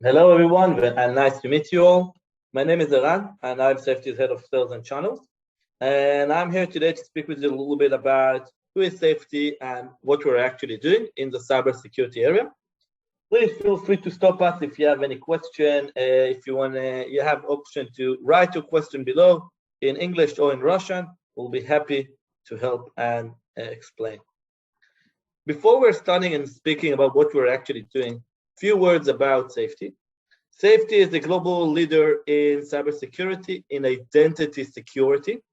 Hello, everyone, and nice to meet you all. My name is Eran, and I'm SafeT's head of sales and channels. And I'm here today to speak with you a little bit about who is SafeT and what we're actually doing in the cybersecurity area. Please feel free to stop us if you have any question. If you want, you have option to write your question below in English or in Russian. We'll be happy to help and explain. Before we're starting and speaking about what we're actually doing, few words about SafeT. SafeT is the global leader in cybersecurity, in identity security.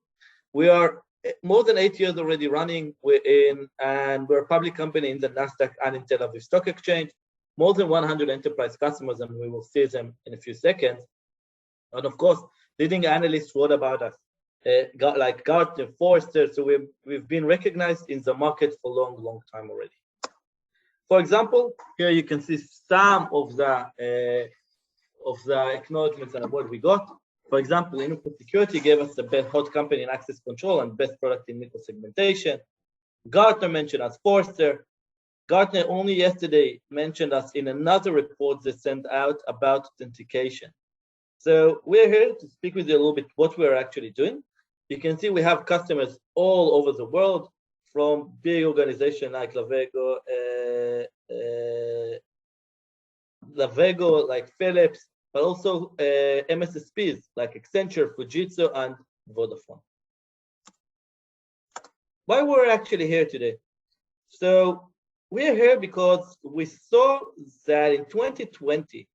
We are more than 8 years already running, and we're a public company in the NASDAQ and in Tel Aviv Stock Exchange. More than 100 enterprise customers, and we will see them in a few seconds. And of course, leading analysts wrote about us, like Gartner, Forrester, so we've been recognized in the market for a long time already. For example, here you can see some of the acknowledgements and what we got. For example, Innocent Security gave us the best hot company in access control and best product in network segmentation. Gartner mentioned us, Forrester. Gartner only yesterday mentioned us in another report they sent out about authentication. So we're here to speak with you a little bit what we're actually doing. You can see we have customers all over the world, from big organizations like Lavego, like Philips, but also MSSPs like Accenture, Fujitsu, and Vodafone. Why we're actually here today? So we're here because we saw that in 2020,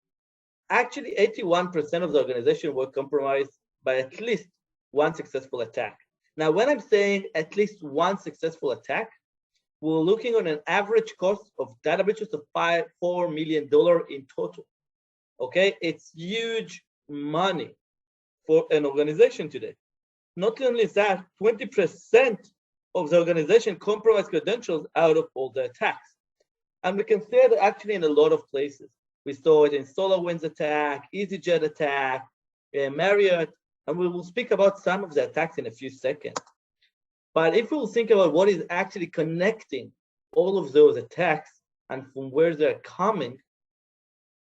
actually 81% of the organization were compromised by at least one successful attack. Now, when I'm saying at least one successful attack, we're looking on an average cost of data breaches of $4 million in total. Okay, it's huge money for an organization today. Not only that, 20% of the organization compromised credentials out of all the attacks. And we can see it actually in a lot of places. We saw it in SolarWinds attack, EasyJet attack, Marriott, and we will speak about some of the attacks in a few seconds. But if we will think about what is actually connecting all of those attacks and from where they're coming,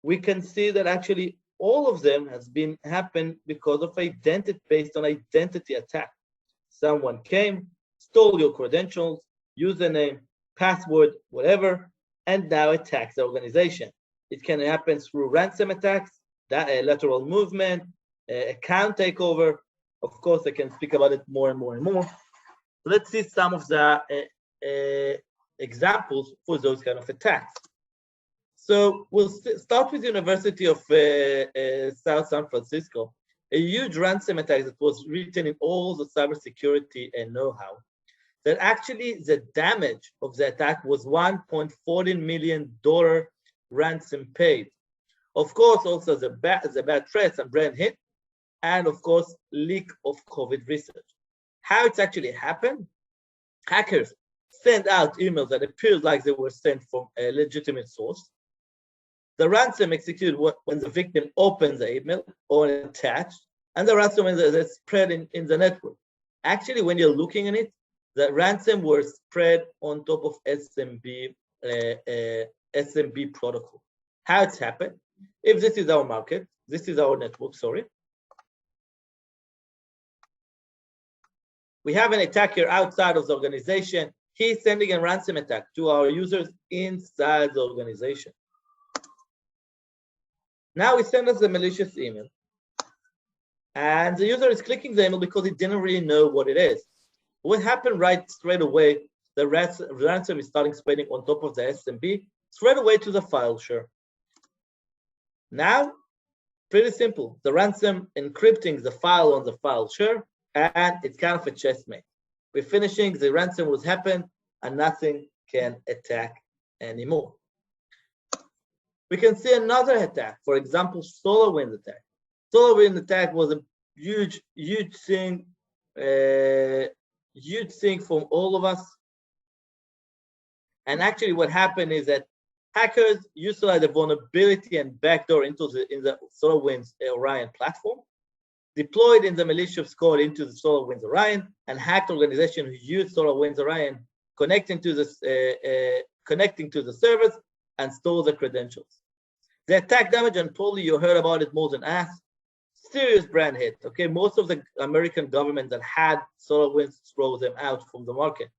we can see that actually all of them has been happened because of identity, based on identity attack. Someone came, stole your credentials, username, password, whatever, and now attacks the organization. It can happen through ransom attacks, lateral movement, account takeover. Of course, I can speak about it more and more. Let's see some of the examples for those kind of attacks. So we'll start with the University of South San Francisco, a huge ransom attack that was written in all the cybersecurity and know-how. That actually the damage of the attack was $1.14 million ransom paid. Of course, also the bad press and brand hit, and of course, leak of COVID research. How it's actually happened? Hackers sent out emails that appeared like they were sent from a legitimate source. The ransom executed when the victim opens the email or attached, and the ransom is spread in the network. Actually, when you're looking at it, the ransom was spread on top of SMB protocol. How it's happened? If this is our market, this is our network, sorry. We have an attacker outside of the organization. He's sending a ransom attack to our users inside the organization. Now he sends us a malicious email. And the user is clicking the email because he didn't really know what it is. What happened right straight away, the ransom is starting spreading on top of the SMB, straight away to the file share. Now, pretty simple. The ransom encrypting the file on the file share, and it's kind of a chessmate. We're finishing, the ransom was happened, and nothing can attack anymore. We can see another attack, for example, SolarWinds attack. SolarWinds attack was a huge thing from all of us. And actually what happened is that hackers utilized the vulnerability and backdoor in the SolarWinds Orion platform, deployed in the malicious code into the SolarWinds Orion, and hacked organizations who used SolarWinds Orion, connecting to the servers and stole the credentials. The attack damage, and probably you heard about it more than us, serious brand hit. Okay, most of the American government that had SolarWinds throw them out from the market.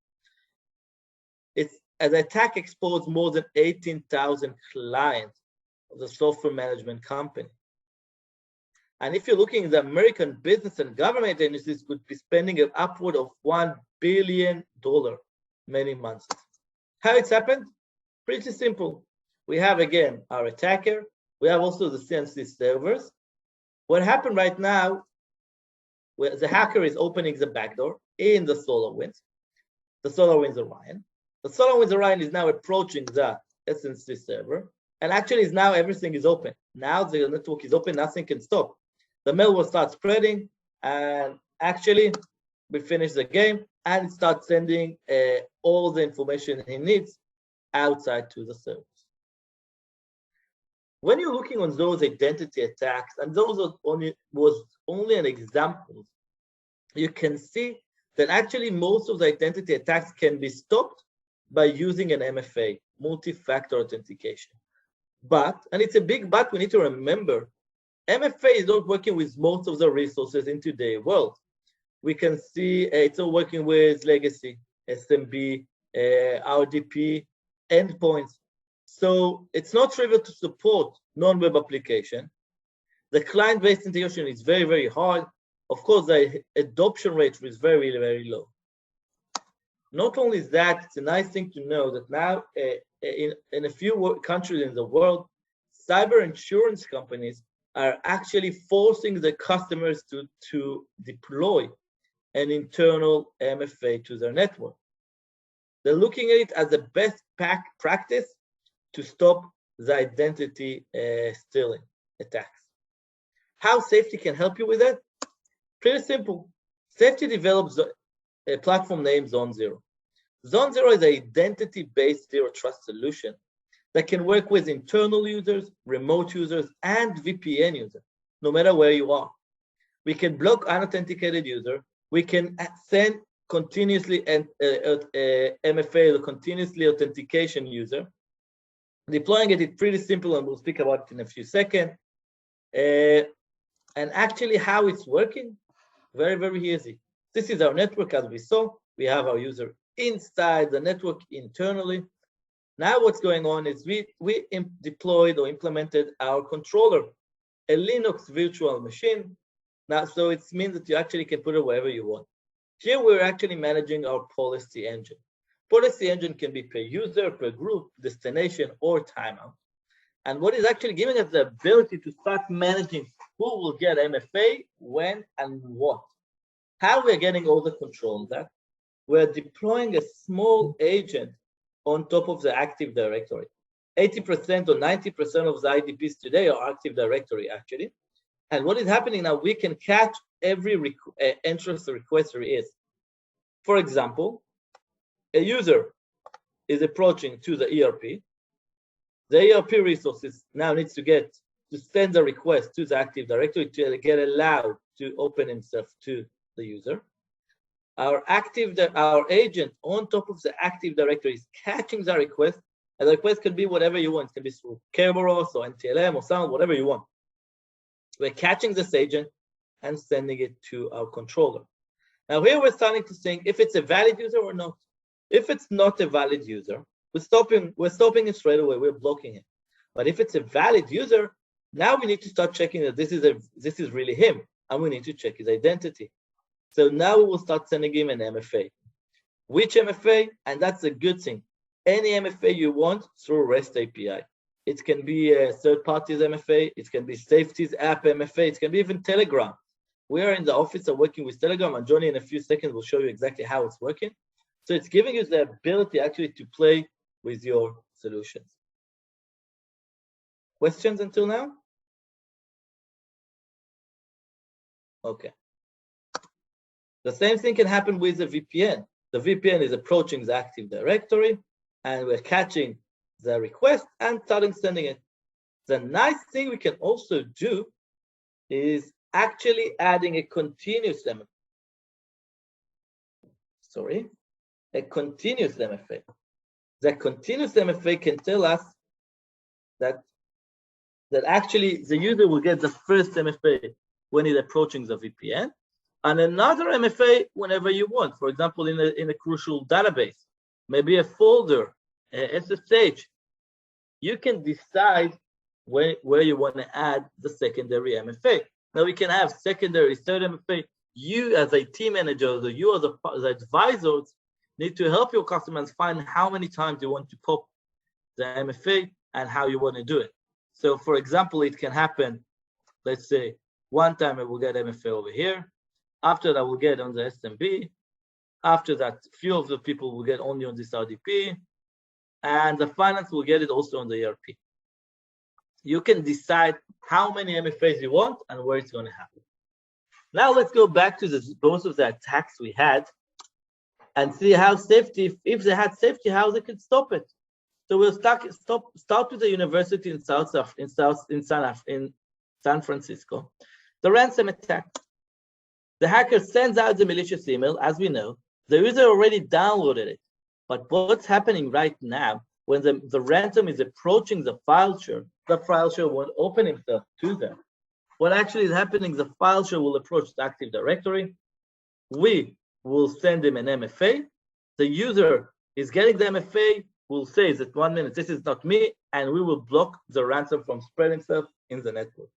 It's an attack exposed more than 18,000 clients of the software management company. And if you're looking at the American business and government agencies could be spending an upward of $1 billion many months. How it's happened? Pretty simple. We have, again, our attacker. We have also the CNC servers. What happened right now, where the hacker is opening the backdoor in the SolarWinds Orion. The SolarWinds Orion is now approaching the SNC server, and actually is now everything is open. Now the network is open, nothing can stop. The mail will start spreading, and actually we finish the game, and it starts sending all the information he needs outside to the servers. When you're looking on those identity attacks, and those was only an example, you can see that actually most of the identity attacks can be stopped by using an MFA, multi-factor authentication. But, and it's a big but, we need to remember, MFA is not working with most of the resources in today's world. We can see it's all working with legacy, SMB, RDP, endpoints. So it's not trivial to support non-web application. The client-based integration is very, very hard. Of course, the adoption rate is very, very low. Not only that, it's a nice thing to know that now in a few countries in the world, cyber insurance companies are actually forcing the customers to deploy an internal MFA to their network. They're looking at it as the best practice to stop the identity stealing attacks. How SafeT can help you with that? Pretty simple. SafeT develops a platform named Zone Zero. Zone Zero is an identity-based zero trust solution that can work with internal users, remote users, and VPN users, no matter where you are. We can block unauthenticated user. We can send continuously MFA, the continuously authentication user. Deploying it is pretty simple, and we'll speak about it in a few seconds. And actually, how it's working, very, very easy. This is our network, as we saw. We have our user inside the network internally. Now what's going on is we deployed or implemented our controller, a Linux virtual machine. Now, so it means that you actually can put it wherever you want. Here, we're actually managing our policy engine. Policy engine can be per user, per group, destination, or timeout. And what is actually giving us the ability to start managing who will get MFA, when, and what. How we're getting all the control on that? We're deploying a small agent on top of the Active Directory. 80% or 90% of the IDPs today are Active Directory, actually. And what is happening now, we can catch every entrance request there is. For example, a user is approaching to the ERP. The ERP resources now needs to send a request to the Active Directory to get allowed to open himself to the user. Our agent on top of the Active Directory is catching the request, and the request can be whatever you want. It can be through Kerberos or NTLM or sound, whatever you want. We're catching this agent and sending it to our controller. Now here we're starting to think if it's a valid user or not. If it's not a valid user, we're stopping it straight away. We're blocking it. But if it's a valid user, now we need to start checking that this is really him, and we need to check his identity. So now we will start sending him an MFA. Which MFA? And that's a good thing. Any MFA you want through REST API. It can be a third party's MFA. It can be SafeT's app MFA. It can be even Telegram. We are in the office of working with Telegram, and Johnny in a few seconds will show you exactly how it's working. So it's giving you the ability actually to play with your solutions. Questions until now? Okay. The same thing can happen with the VPN. The VPN is approaching the Active Directory, and we're catching the request and starting sending it. The nice thing we can also do is actually adding a continuous MFA. A continuous MFA. The continuous MFA can tell us that that actually the user will get the first MFA when it's approaching the VPN, and another MFA whenever you want. For example, in a crucial database, maybe a folder, SSH. You can decide where you want to add the secondary MFA. Now we can have secondary, third MFA. You as a team manager, or you as the advisors, need to help your customers find how many times you want to pop the MFA and how you want to do it. So for example, it can happen, let's say, one time I will get MFA over here. After that, we'll get on the SMB. After that, few of the people will get only on this RDP. And the finance will get it also on the ERP. You can decide how many MFAs you want and where it's going to happen. Now let's go back to both of the attacks we had and see how SafeT, if they had SafeT, how they could stop it. So we'll start with the university in San Francisco. The ransom attack. The hacker sends out the malicious email, as we know. The user already downloaded it. But what's happening right now, when the ransom is approaching the file share won't open himself to them. What actually is happening, the file share will approach the Active Directory. We will send him an MFA. The user is getting the MFA, will say that 1 minute, this is not me, and we will block the ransom from spreading itself in the network.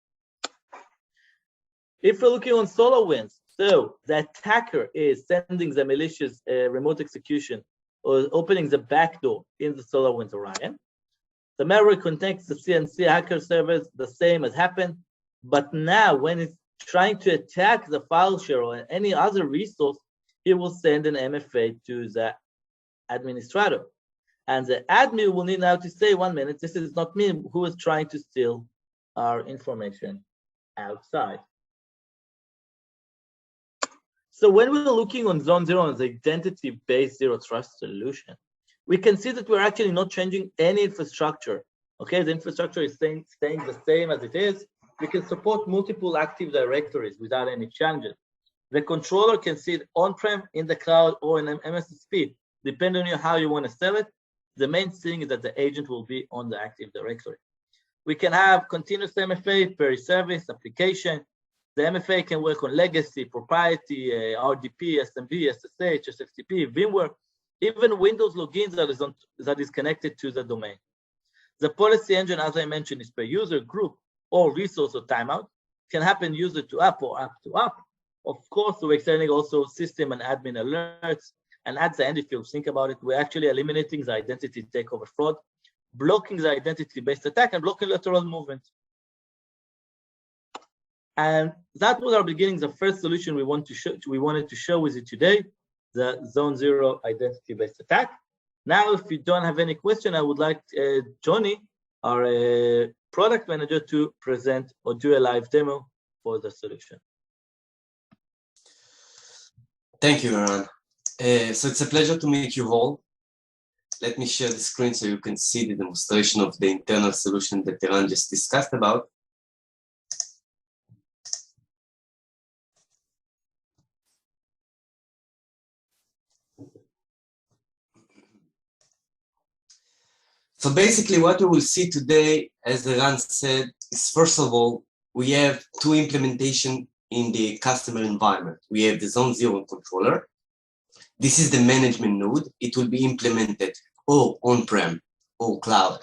If we're looking on SolarWinds, so the attacker is sending the malicious remote execution or opening the backdoor in the SolarWinds Orion. The malware connects the CNC hacker servers, the same has happened, but now when it's trying to attack the file share or any other resource, it will send an MFA to the administrator. And the admin will need now to say, 1 minute, this is not me who is trying to steal our information outside. So when we're looking on Zone Zero as identity-based zero trust solution, we can see that we're actually not changing any infrastructure. Okay, the infrastructure is staying the same as it is. We can support multiple Active Directories without any changes. The controller can sit on-prem, in the cloud, or in an MSSP, depending on how you want to sell it. The main thing is that the agent will be on the Active Directory. We can have continuous MFA per service application. The MFA can work on legacy, proprietary, RDP, SMB, SSH, SFTP, VMware, even Windows logins that is connected to the domain. The policy engine, as I mentioned, is per user, group, or resource or timeout. Can happen user to app or app to app. Of course, we're extending also system and admin alerts. And at the end, if you think about it, we're actually eliminating the identity takeover fraud, blocking the identity-based attack, and blocking lateral movement. And that was our beginning, the first solution we wanted to show with you today, the Zone Zero identity-based attack. Now, if you don't have any question, I would like Johnny, our product manager, to present or do a live demo for the solution. Thank you, Eran. So it's a pleasure to meet you all. Let me share the screen so you can see the demonstration of the internal solution that Eran just discussed about. So basically what we will see today, as Eran said, is first of all, we have two implementations in the customer environment. We have the Zone Zero controller. This is the management node. It will be implemented or on-prem or cloud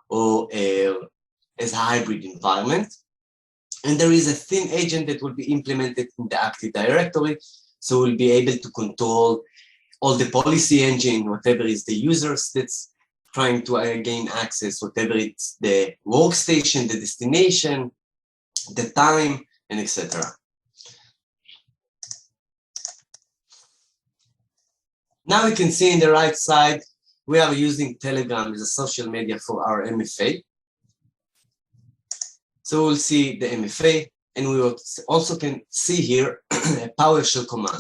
or as a hybrid environment. And there is a thin agent that will be implemented in the Active Directory. So we'll be able to control all the policy engine, whatever is the users that's trying to gain access, whatever it's the workstation, the destination, the time, and etc. Now you can see in the right side, we are using Telegram as a social media for our MFA. So we'll see the MFA, and we will also can see here a PowerShell command.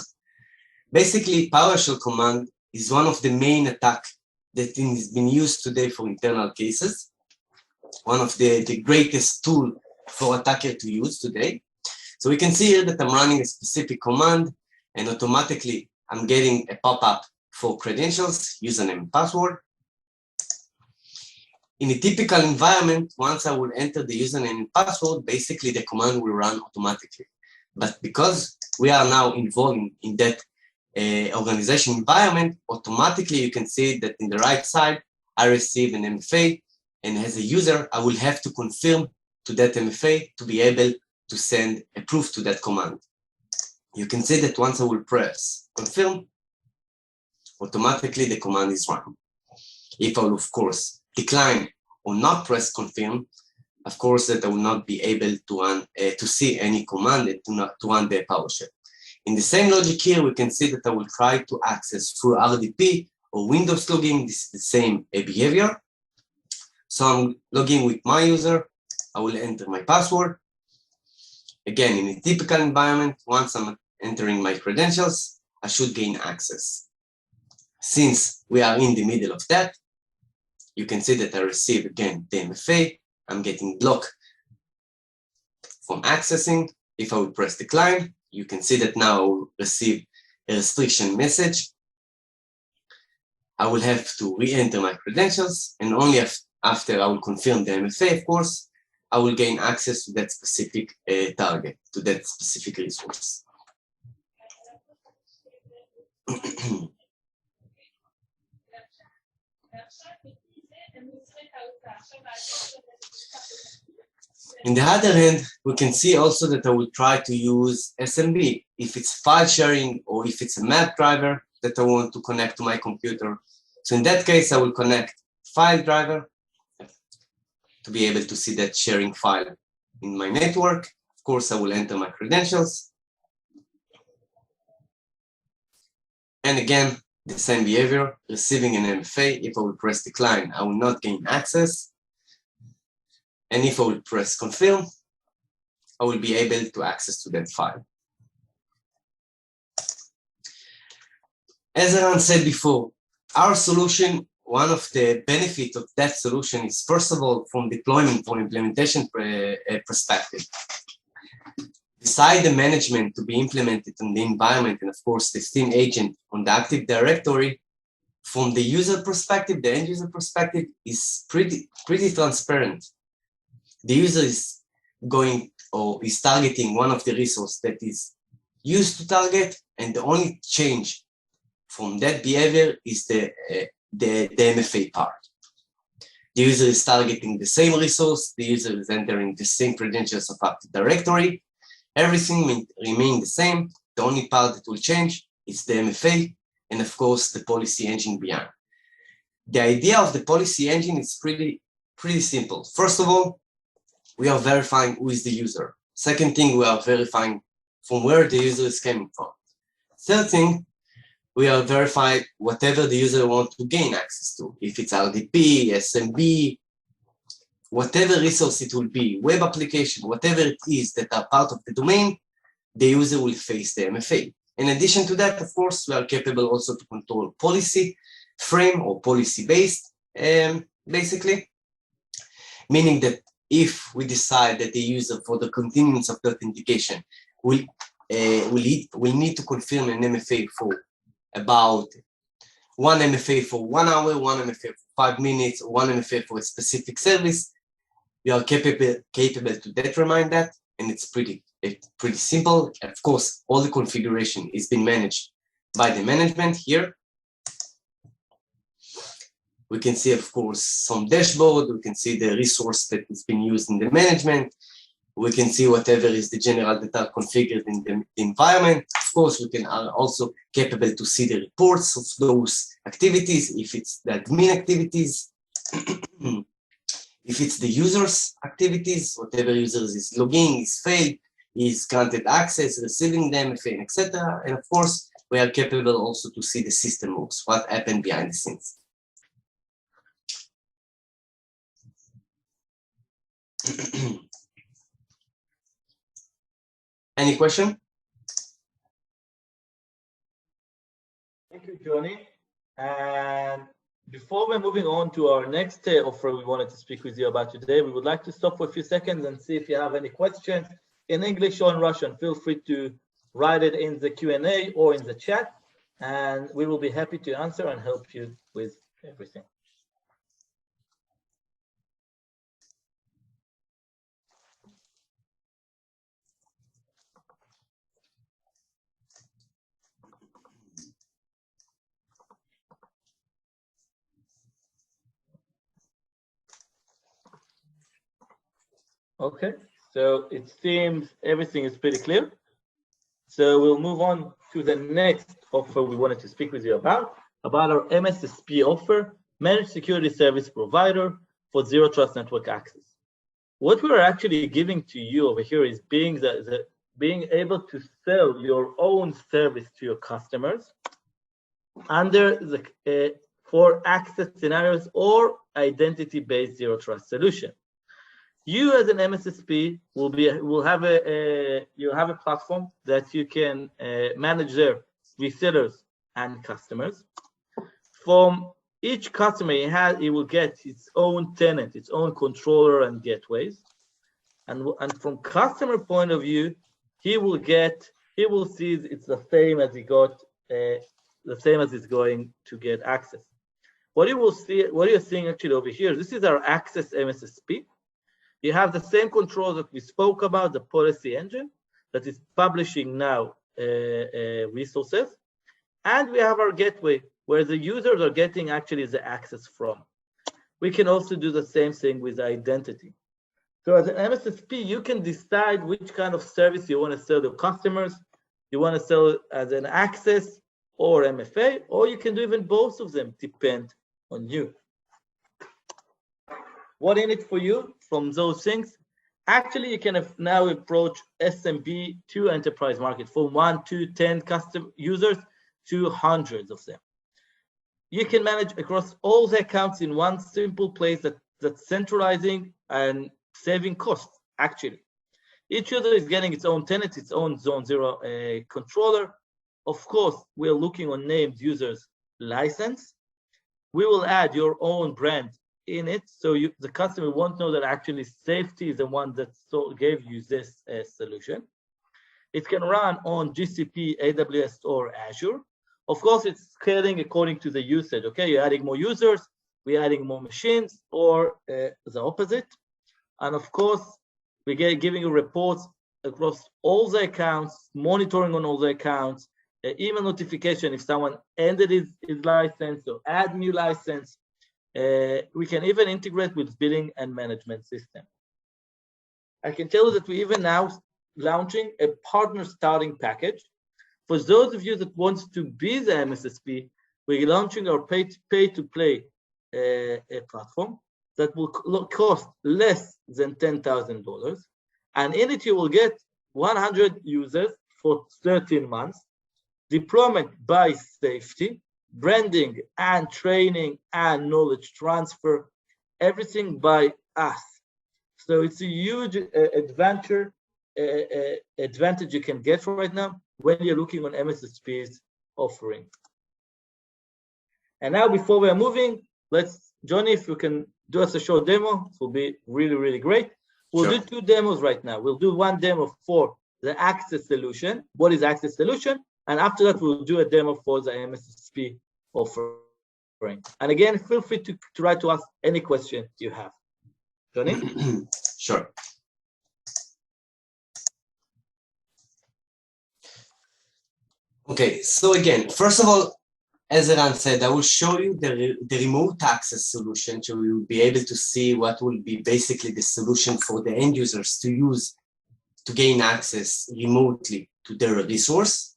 Basically, PowerShell command is one of the main attacks that has been used today for internal cases. One of the greatest tool for attacker to use today. So we can see here that I'm running a specific command, and automatically I'm getting a pop-up for credentials, username and password. In a typical environment, once I will enter the username and password, basically the command will run automatically. But because we are now involved in that organization environment, automatically you can see that in the right side, I receive an MFA, and as a user, I will have to confirm to that MFA to be able to send a proof to that command. You can see that once I will press confirm, automatically the command is run. If I will, of course, decline or not press confirm, of course, that I will not be able to run, to see any command and to run the PowerShell. In the same logic here, we can see that I will try to access through RDP or Windows login. This is the same behavior. So I'm logging with my user. I will enter my password. Again, in a typical environment, once I'm entering my credentials, I should gain access. Since we are in the middle of that, you can see that I receive again the MFA. I'm getting blocked from accessing. If I will press decline, you can see that now I will receive a restriction message. I will have to re-enter my credentials, and only after I will confirm the MFA, of course, I will gain access to that specific target, to that specific resource. In the other hand, we can see also that I will try to use SMB if it's file sharing or if it's a map driver that I want to connect to my computer. So in that case, I will connect file driver to be able to see that sharing file in my network. Of course, I will enter my credentials. And again, the same behavior, receiving an MFA. If I will press decline, I will not gain access. And if I will press confirm, I will be able to access to that file. As Eran said before, our solution, one of the benefits of that solution is, first of all, from deployment or implementation perspective. Beside the management to be implemented in the environment and, of course, the Steam agent on the Active Directory, from the user perspective, the end user perspective is pretty transparent. The user is going or is targeting one of the resources that is used to target, and the only change from that behavior is the MFA part. The user is targeting the same resource, the user is entering the same credentials of Active Directory, everything will remain the same. The only part that will change is the MFA and, of course, the policy engine behind. The idea of the policy engine is pretty simple. First of all, we are verifying who is the user. Second thing, we are verifying from where the user is coming from. Third thing, we are verifying whatever the user wants to gain access to. If it's RDP, SMB, whatever resource it will be, web application, whatever it is that are part of the domain, the user will face the MFA. In addition to that, of course, we are capable also to control policy frame or policy-based, basically, meaning that if we decide that the user, for the continuance of the authentication, will need to confirm an MFA for about one MFA for 1 hour, one MFA for 5 minutes, one MFA for a specific service, we are capable to determine that, and it's pretty simple. Of course, all the configuration is being managed by the management here. We can see, of course, some dashboard. We can see the resource that is being used in the management. We can see whatever is the general that are configured in the environment. Of course, we can also capable to see the reports of those activities, if it's the admin activities, if it's the user's activities, whatever users is logging, is failed, is granted access, receiving the MFA, etc. And of course, we are capable also to see the system moves, what happened behind the scenes. Any question? Thank you, Johnny. And before we're moving on to our next offer we wanted to speak with you about today, we would like to stop for a few seconds and see if you have any questions in English or in Russian. Feel free to write it in the Q&A or in the chat, and we will be happy to answer and help you with everything. Okay, so it seems everything is pretty clear. So we'll move on to the next offer we wanted to speak with you about our MSSP offer, Managed Security Service Provider for Zero Trust Network Access. What we're actually giving to you over here is being able to sell your own service to your customers under the for access scenarios or identity-based zero trust solution. You as an MSSP will have a platform that you can manage their resellers and customers. From each customer, it will get its own tenant, its own controller and gateways. And from customer point of view, he will see it's the same as he got, the same as he's going to get access. What you're seeing actually over here, this is our access MSSP. You have the same controls that we spoke about, the policy engine that is publishing now resources. And we have our gateway where the users are getting actually the access from. We can also do the same thing with identity. So as an MSSP, you can decide which kind of service you want to sell to customers. You want to sell as an access or MFA, or you can do even both of them, depend on you. What in it for you from those things? Actually, you can now approach SMB to enterprise market from 1 to 10 custom users to hundreds of them. You can manage across all the accounts in one simple place that's centralizing and saving costs, actually. Each user is getting its own tenant, its own zone zero controller. Of course, we're looking on named users license. We will add your own brand in it, so the customer won't know that actually SafeT is the one that gave you this solution. It can run on GCP, AWS, or Azure. Of course, it's scaling according to the usage. Okay, you're adding more users, we're adding more machines, or the opposite. And of course, we're giving you reports across all the accounts, monitoring on all the accounts, email notification if someone ended his license or add new license. We can even integrate with billing and management system. I can tell you that we even now launching a partner starting package. For those of you that want to be the MSSP, we're launching our pay-to-play platform that will cost less than $10,000. And in it, you will get 100 users for 13 months, deployment by SafeT, branding and training and knowledge transfer, everything by us. So it's a huge advantage you can get right now when you're looking on MSSP's offering. And now before we're moving, Johnny, if you can do us a short demo, it will be really, really great. We'll do 2 demos right now. We'll do 1 demo for the access solution. What is access solution? And after that, we'll do a demo for the MSSP offering. And again, feel free to write to us any question you have. Johnny? Sure. Okay, so again, first of all, as Eran said, I will show you the remote access solution, so you will be able to see what will be basically the solution for the end users to use to gain access remotely to their resource.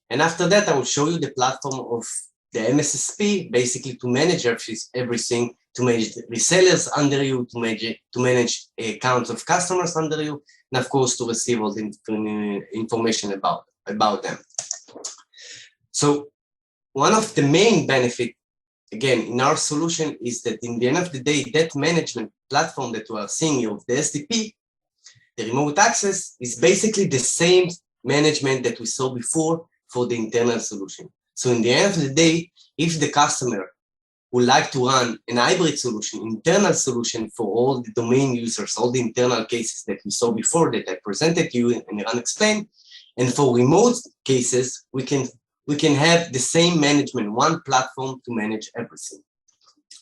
And after that, I will show you the platform of the MSSP, basically to manage everything, to manage resellers under you, to manage accounts of customers under you, and of course, to receive all the information about them. So one of the main benefits, again, in our solution is that in the end of the day, that management platform that we are seeing here of the SDP, the remote access, is basically the same management that we saw before for the internal solution. So in the end of the day, if the customer would like to run an hybrid solution, internal solution for all the domain users, all the internal cases that we saw before that I presented to you and Eran explained, and for remote cases, we can have the same management, one platform to manage everything.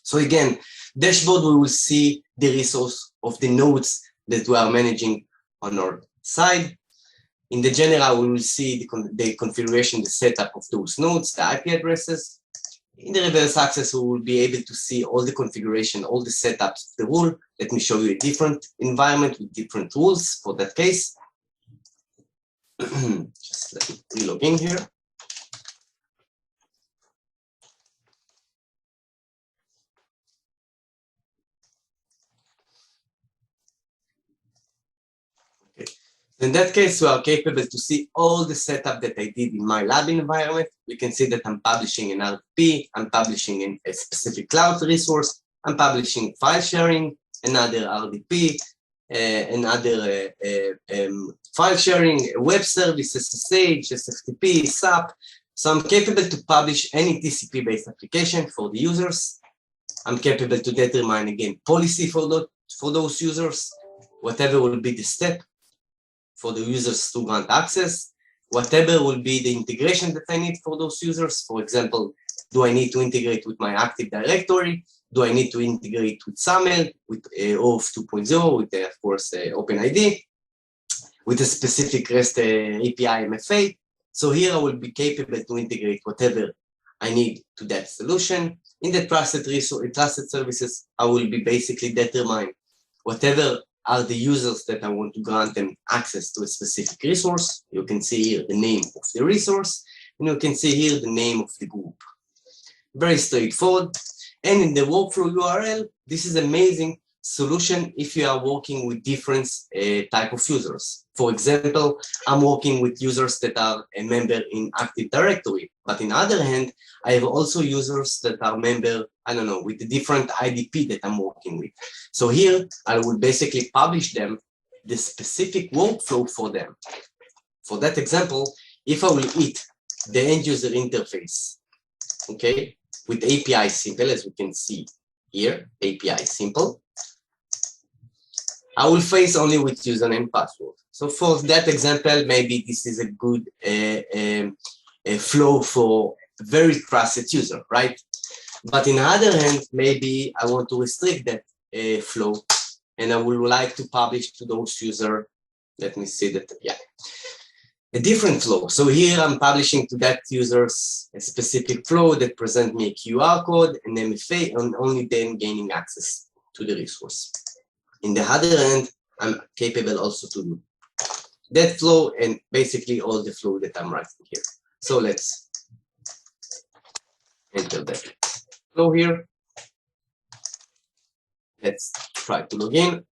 So again, dashboard, we will see the resource of the nodes that we are managing on our side. In the general, we will see the configuration, the setup of those nodes, the IP addresses. In the reverse access, we will be able to see all the configuration, all the setups of the rule. Let me show you a different environment with different rules for that case. Just let me re-log in here. Okay. In that case, we are capable to see all the setup that I did in my lab environment. We can see that I'm publishing an RP, I'm publishing a specific cloud resource, I'm publishing file sharing, another RDP, another file sharing, web service, SSH, SFTP, SAP. So I'm capable to publish any TCP-based application for the users. I'm capable to determine, again, policy for those users, whatever will be the step for the users to grant access, whatever will be the integration that I need for those users. For example, do I need to integrate with my Active Directory? Do I need to integrate with SAML, with OAuth 2.0, with, of course, OpenID, with a specific REST API MFA? So here I will be capable to integrate whatever I need to that solution. In the trusted services, I will be basically determine whatever are the users that I want to grant them access to a specific resource. You can see here the name of the resource, and you can see here the name of the group. Very straightforward. And in the workflow URL, this is amazing solution if you are working with different type of users. For example, I'm working with users that are a member in Active Directory, but in other hand, I have also users that are member, I don't know, with a different IDP that I'm working with. So here, I will basically publish them the specific workflow for them. For that example, if I will hit the end user interface, okay, with API simple, as we can see here, API simple, I will face only with username and password. So for that example, maybe this is a good flow for very trusted user, right? But in the other hand, maybe I want to restrict that flow, and I would like to publish to those users. Let me see that, yeah, a different flow. So here I'm publishing to that users a specific flow that present me a QR code and MFA, and only then gaining access to the resource. In the other end, I'm capable also to do that flow and basically all the flow that I'm writing here. So let's enter that flow here. Let's try to log in.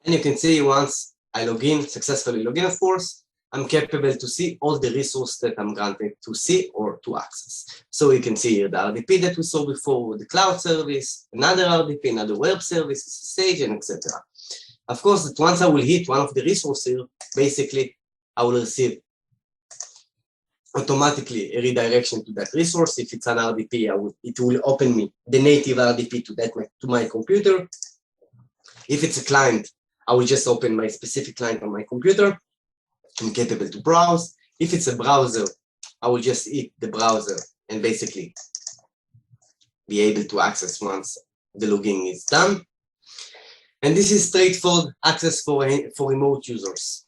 And you can see once I log in, successfully log in, of course, I'm capable to see all the resources that I'm granted to see or to access. So you can see here the RDP that we saw before, the cloud service, another RDP, another web service, SSH, and etc. Of course, that once I will hit one of the resources here, basically, I will receive automatically a redirection to that resource. If it's an RDP, it will open me the native RDP to my computer. If it's a client, I will just open my specific client on my computer. I'm capable to browse. If it's a browser, I will just hit the browser and basically be able to access once the login is done. And this is straightforward access for remote users.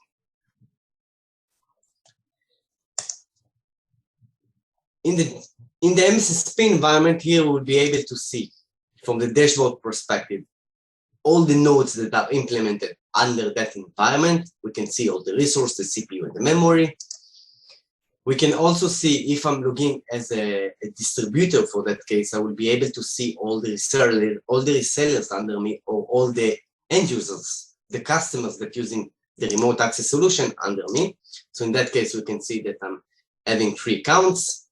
In the MSSP environment here, we'll be able to see from the dashboard perspective all the nodes that are implemented under that environment. We can see all the resources, the CPU and the memory. We can also see if I'm looking as a distributor for that case, I will be able to see all the resellers under me, or all the end users, the customers that using the remote access solution under me. So in that case, we can see that I'm having 3 accounts.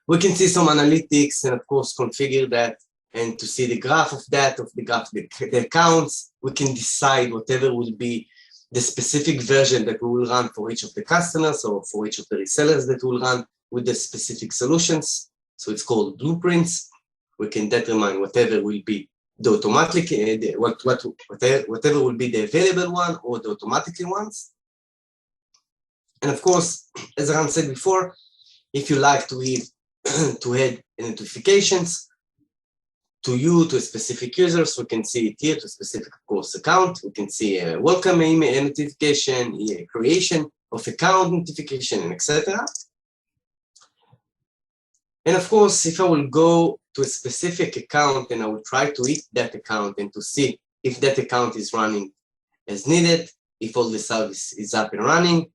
We can see some analytics and of course configure that. And to see the graph of that, the accounts, we can decide whatever will be the specific version that we will run for each of the customers or for each of the resellers that will run with the specific solutions. So it's called blueprints. We can determine whatever will be the automatic, whatever will be the available one or the automatically ones. And of course, as Ran said before, if you like to add notifications, to you, to a specific user. So we can see it here to a specific, of course, account. We can see a welcome email notification, a creation of account notification, and etc. And of course, if I will go to a specific account and I will try to hit that account and to see if that account is running as needed, if all the service is up and running,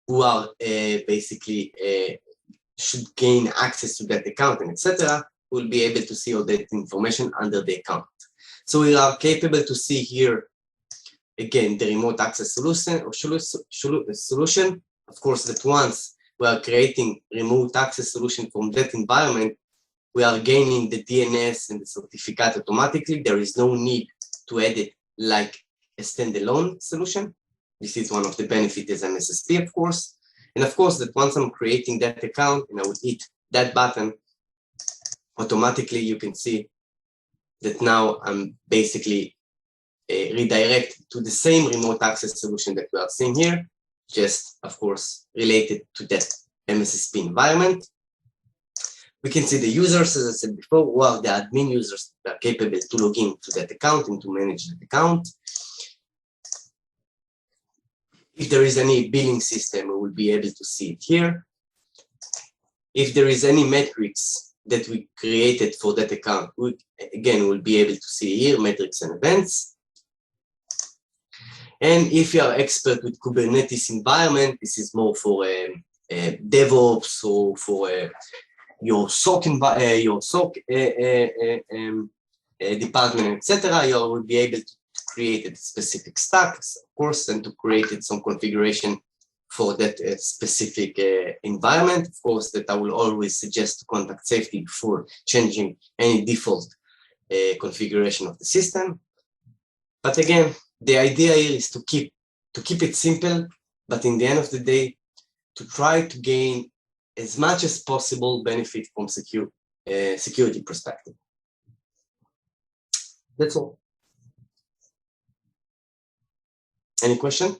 who are basically should gain access to that account and etc., we'll be able to see all that information under the account. So we are capable to see here, again, the remote access solution. Of course, that once we are creating remote access solution from that environment, we are gaining the DNS and the certificate automatically. There is no need to add it like a standalone solution. This is one of the benefits as MSSP, of course. And of course, that once I'm creating that account and I would hit that button, automatically you can see that now I'm basically redirected to the same remote access solution that we are seeing here, just of course related to that MSSP environment. We can see the users, as I said before, who are the admin users that are capable to log in to that account and to manage that account. If there is any billing system, we will be able to see it here. If there is any metrics that we created for that account, we again will be able to see here metrics and events. And if you are expert with Kubernetes environment, this is more for DevOps or for your SOC department, etc. You will be able to create a specific stack, of course, and to create some configuration for that specific environment. Of course, that I will always suggest to contact SafeT before changing any default configuration of the system. But again, the idea here is to keep it simple, but in the end of the day, to try to gain as much as possible benefit from security perspective. That's all. Any question?